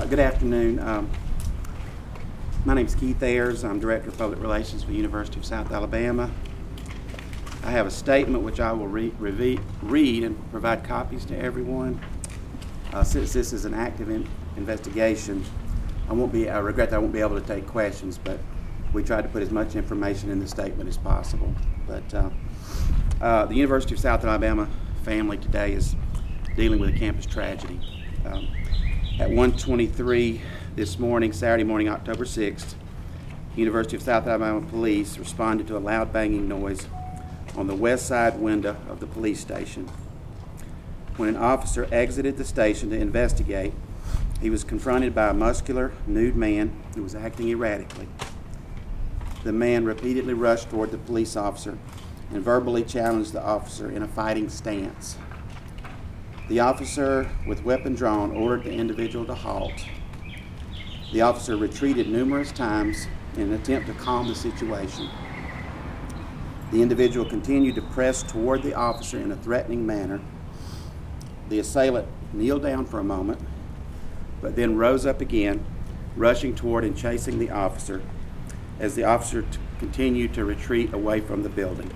Good afternoon. My name is Keith Ayers. I'm Director of Public Relations for the University of South Alabama. I have a statement which I will read and provide copies to everyone. Since this is an active investigation, I regret that I won't be able to take questions, but we tried to put as much information in the statement as possible. But the University of South Alabama family today is dealing with a campus tragedy. At 1:23 this morning, Saturday morning, October 6th, University of South Alabama police responded to a loud banging noise on the west side window of the police station. When an officer exited the station to investigate, he was confronted by a muscular, nude man who was acting erratically. The man repeatedly rushed toward the police officer and verbally challenged the officer in a fighting stance. The officer, with weapon drawn, ordered the individual to halt. The officer retreated numerous times in an attempt to calm the situation. The individual continued to press toward the officer in a threatening manner. The assailant kneeled down for a moment, but then rose up again, rushing toward and chasing the officer as the officer continued to retreat away from the building.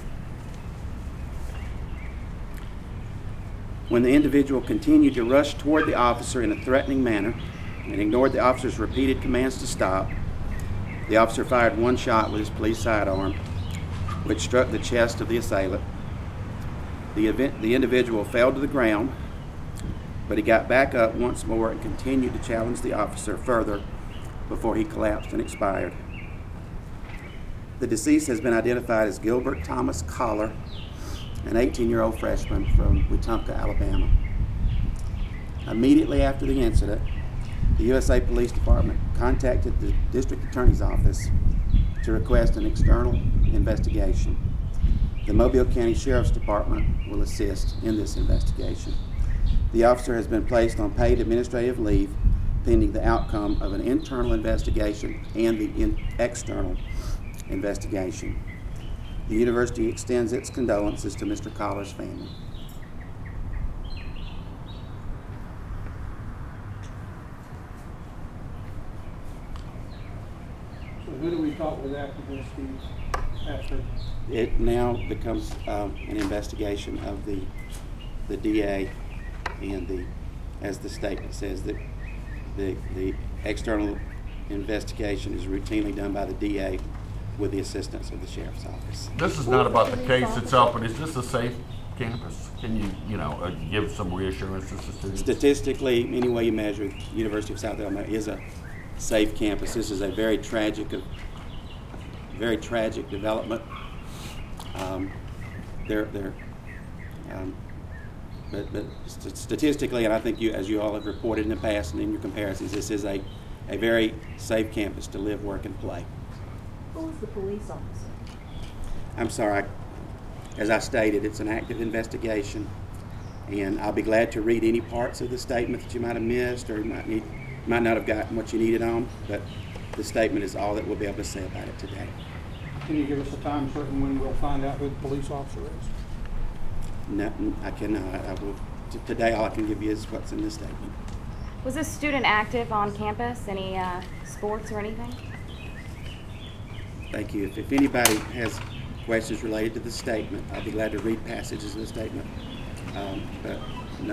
When the individual continued to rush toward the officer in a threatening manner and ignored the officer's repeated commands to stop, the officer fired one shot with his police sidearm, which struck the chest of the assailant. The individual fell to the ground, but he got back up once more and continued to challenge the officer further before he collapsed and expired. The deceased has been identified as Gilbert Collar, an 18-year-old freshman from Wetumpka, Alabama. Immediately after the incident, the USA Police Department contacted the District Attorney's Office to request an external investigation. The Mobile County Sheriff's Department will assist in this investigation. The officer has been placed on paid administrative leave pending the outcome of an internal investigation and the external investigation. The university extends its condolences to Mr. Collar's family. So who do we talk with after this, Steve? It now becomes an investigation of the DA and as the statement says, that the external investigation is routinely done by the DA with the assistance of the Sheriff's Office. This is not about the case itself, but is this a safe campus? Can you, give some reassurance to the students? Statistically, any way you measure, the University of South Alabama is a safe campus. This is a very tragic development. But statistically, and I think as you all have reported in the past and in your comparisons, this is a very safe campus to live, work, and play. Who was the police officer? I'm sorry. As I stated, it's an active investigation, and I'll be glad to read any parts of the statement that you might have missed or you might not have gotten what you needed on, but the statement is all that we'll be able to say about it today. Can you give us a time certain when we'll find out who the police officer is? No, I cannot. Today, all I can give you is what's in the statement. Was this student active on campus? Any sports or anything? Thank you. If anybody has questions related to the statement, I'll be glad to read passages of the statement, but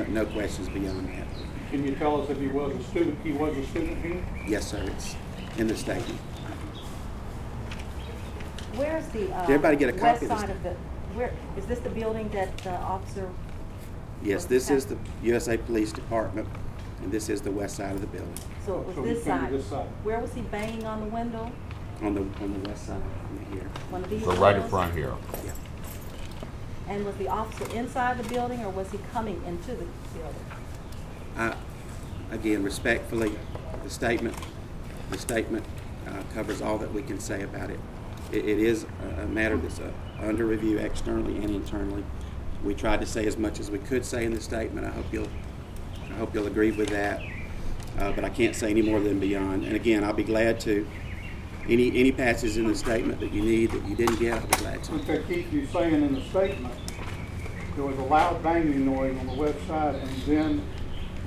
no questions beyond that. Can you tell us if he was a student? He was a student here? Yes, sir. It's in the statement. Where's the Did everybody get a copy west side of the? Where is this the building that the officer? Yes, this is the USA Police Department, and this is the west side of the building. So it was this side. Where was he banging on the window? On the west side, here. So right in front here. Yeah. And was the officer inside the building, or was he coming into the building? Again, respectfully, the statement covers all that we can say about it. It is a matter that's under review externally and internally. We tried to say as much as we could say in the statement. I hope you'll agree with that. But I can't say any more than beyond. And again, I'll be glad to. Any passages in the statement that you need that you didn't get, I'll be glad to. Okay, Keith, you saying in the statement there was a loud banging noise on the west side, and then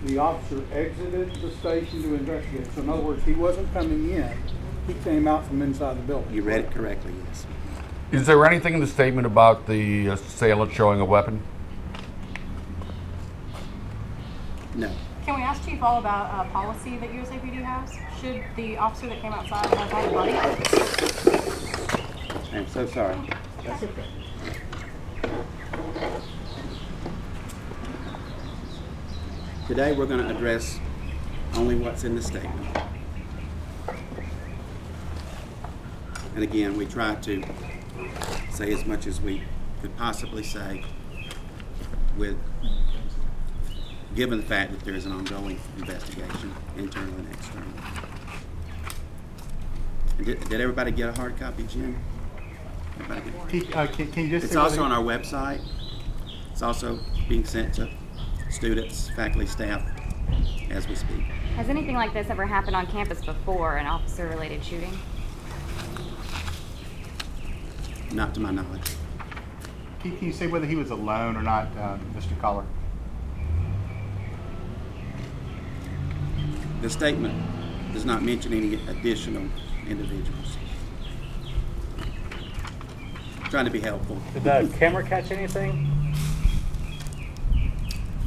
the officer exited the station to investigate. So in other words, he wasn't coming in, he came out from inside the building. You read it correctly, yes. Is there anything in the statement about the assailant showing a weapon? No. Can we ask Chief all about a policy that USAPD has? Should the officer that came outside have had a buddy? I'm so sorry. That's okay. Today, we're going to address only what's in the statement. And again, we try to say as much as we could possibly say given the fact that there is an ongoing investigation, internal and external. And did everybody get a hard copy, Jim? Everybody get Can you just It's say also whether- on our website. It's also being sent to students, faculty, staff as we speak. Has anything like this ever happened on campus before, an officer-related shooting? Not to my knowledge. Can you say whether he was alone or not, Mr. Collar? The statement does not mention any additional individuals. Trying to be helpful. Did the camera catch anything?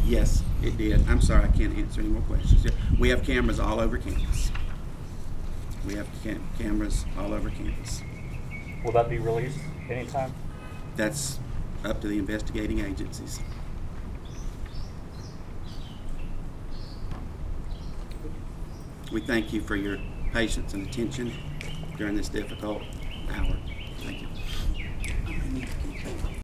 Yes, it did. I'm sorry, I can't answer any more questions. We have cameras all over campus. We have cameras all over campus. Will that be released anytime? That's up to the investigating agencies. We thank you for your patience and attention during this difficult hour. Thank you.